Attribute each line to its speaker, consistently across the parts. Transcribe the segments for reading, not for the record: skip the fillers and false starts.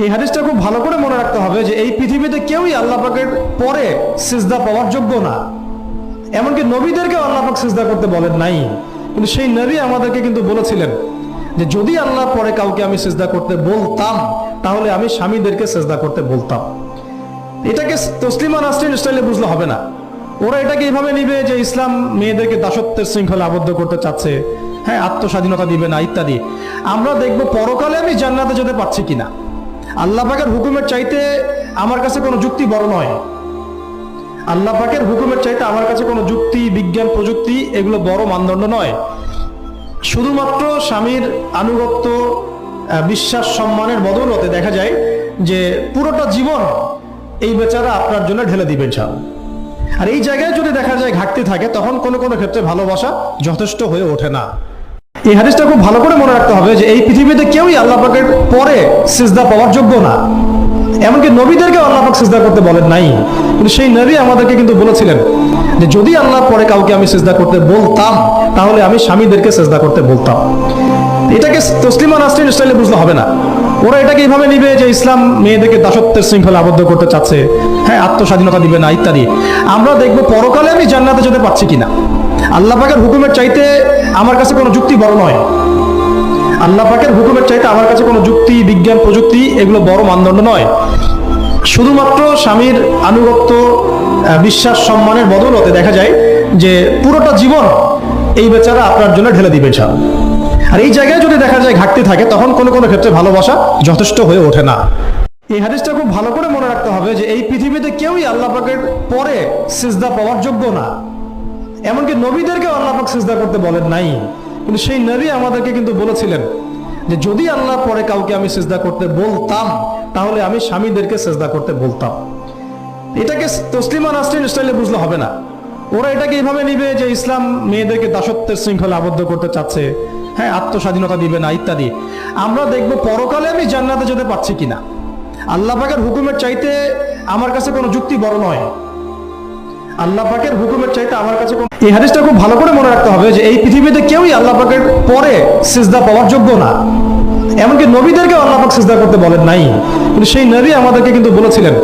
Speaker 1: এই হাদিসটা খুব ভালো করে মনে রাখতে হবে যে এই পৃথিবীতে কেউই আল্লাহ পাকের পরে সিজদা পাওয়ার যোগ্য না। এমনকি নবীদেরকেও আল্লাহ পাক সিজদা করতে বলেন নাই, কিন্তু সেই নবী আমাদেরকে কিন্তু বলেছিলেন যে যদি আল্লাহর পরে কাউকে আমি সিজদা করতে বলতাম তাহলে আমি স্বামীদেরকে সিজদা করতে বলতাম। এটাকে তসলিমা নাসরিন স্টাইলে বুঝলে হবে না। ওরা এটাকে এইভাবে নিবে যে ইসলাম মেয়েদেরকে দাসত্বের শৃঙ্খলা আবদ্ধ করতে চাচ্ছে, হ্যাঁ, আত্মস্বাধীনতা দিবে না ইত্যাদি। আমরা দেখবো পরকালে আমি জান্নাতে যেতে পারছি কিনা। আল্লাহ পাকের হুকুমের চাইতে আমার কাছে কোনো যুক্তি বড় নয়। আল্লাহ পাকের হুকুমের চাইতে আমার কাছে কোনো যুক্তি, বিজ্ঞান, প্রযুক্তি এগুলো বড় মানদণ্ড নয়। শুধুমাত্র স্বামীর আনুগত্য, বিশ্বাস, সম্মানের বদৌলতে দেখা যায় যে পুরোটা জীবন এই বেচারা আপনার জন্য ঢেলে দিবেন ইনশাআল্লাহ। আর এই জায়গায় যদি দেখা যায় ঘাটতি থাকে, তখন কোনো কোনো ক্ষেত্রে ভালোবাসা যথেষ্ট হয়ে ওঠে না। এই হাদিসটা খুব ভালো করে মনে রাখতে হবে যে এই পৃথিবীতে কেউই আল্লাহ পাকের পরে সিজদা পাওয়ার যোগ্য না। এমনকি নবীদেরকেও আল্লাহ পাক সিজদা করতে বলেন নাই, কিন্তু সেই নবী আমাদেরকে কিন্তু বলেছিলেন যে যদি আল্লাহর পরে কাউকে আমি সিজদা করতে বলতাম তাহলে আমি স্বামীদেরকে সিজদা করতে বলতাম। এটাকে তসলিমা নাসরিন স্টাইলে বুঝলে হবে না। ওরা এটাকে এইভাবে নিবে যে ইসলাম মেয়েদেরকে দাসত্বের শৃঙ্খলা আবদ্ধ করতে চাচ্ছে, হ্যাঁ, আত্মস্বাধীনতা দিবে না ইত্যাদি। আমরা দেখবো পরকালে আমি জান্নাতে যেতে পারছি কিনা। আল্লাহ পাকের হুকুমের চাইতে আমার কাছে কোনো যুক্তি বড় নয়। আল্লাহ পাকের হুকুমের চাইতে আমার কাছে কোনো যুক্তি, বিজ্ঞান, প্রযুক্তি এগুলো বড় মানদণ্ড নয়। শুধুমাত্র স্বামীর আনুগত্য, বিশ্বাস, সম্মানের বদৌলতে দেখা যায় যে পুরোটা জীবন এই বেচারা আপনার জন্য ঢেলে দিবে ইনশাআল্লাহ। আর এই জায়গায় যদি দেখা যায় ঘাটতি থাকে, তখন কোনো কোনো ক্ষেত্রে ভালোবাসা যথেষ্ট হয়ে ওঠে না। এই হাদিসটা খুব ভালো করে মনে রাখতে হবে যে এই পৃথিবীতে কেউই আল্লাহ পাকের পরে সিজদা পাওয়ার যোগ্য না। এমনকি নবীদেরকেও আল্লাহ পাক সিজদা করতে বলেন নাই, কিন্তু সেই নবী আমাদেরকে কিন্তু বলেছিলেন যে যদি আল্লাহর পরে কাউকে আমি সিজদা করতে বলতাম তাহলে আমি স্বামীদেরকে সিজদা করতে বলতাম। এটাকে তসলিমা নাসরিন স্টাইলে বুঝলে হবে না। ওরা এটাকে এইভাবে নিবে যে ইসলাম মেয়েদেরকে দাসত্বের শৃঙ্খলা আবদ্ধ করতে চাচ্ছে, হ্যাঁ, আত্মস্বাধীনতা দিবে না ইত্যাদি। আমরা দেখবো পরকালে আমি জান্নাতে যেতে পারছি কিনা। আল্লাহ পাকের হুকুমের চাইতে আমার কাছে কোনো যুক্তি বড় নয়। আল্লাহ পাকের হুকুমের চাইতে আমার কাছে এই হাদিসটা খুব ভালো করে মনে রাখতে হবে যে এই পৃথিবীতে কেউই আল্লাহ পাকের পরে সিজদা পাওয়ার যোগ্য না। এমনকি নবীদেরকেও আল্লাহ পাক সিজদা করতে বলেন নাই, কিন্তু সেই নবী আমাদেরকে কিন্তু বলেছিলেন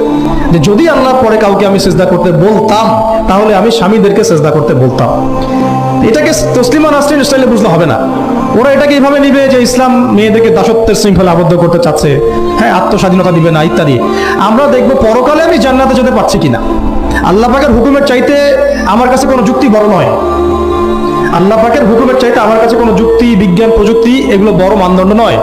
Speaker 1: যে যদি আল্লাহর পরে কাউকে আমি সিজদা করতে বলতাম তাহলে আমি স্বামীদেরকে সিজদা করতে বলতাম। এটাকে তসলিমা নাসরিন স্টাইলে বুঝলে হবে না। ওরা এটাকে এইভাবে নিবে যে ইসলাম মেয়েদেরকে দাসত্বের শৃঙ্খলা আবদ্ধ করতে চাচ্ছে, হ্যাঁ, আত্মস্বাধীনতা দিবে না ইত্যাদি। আমরা দেখবো পরকালে আমি জান্নাতে যেতে পারছি কিনা। আল্লাহ পাকের হুকুমের চাইতে আমার কাছে কোনো যুক্তি বড় নয়। আল্লাহ পাকের হুকুমের চাইতে আমার কাছে কোনো যুক্তি, বিজ্ঞান, প্রযুক্তি এগুলো বড় মানদণ্ড নয়।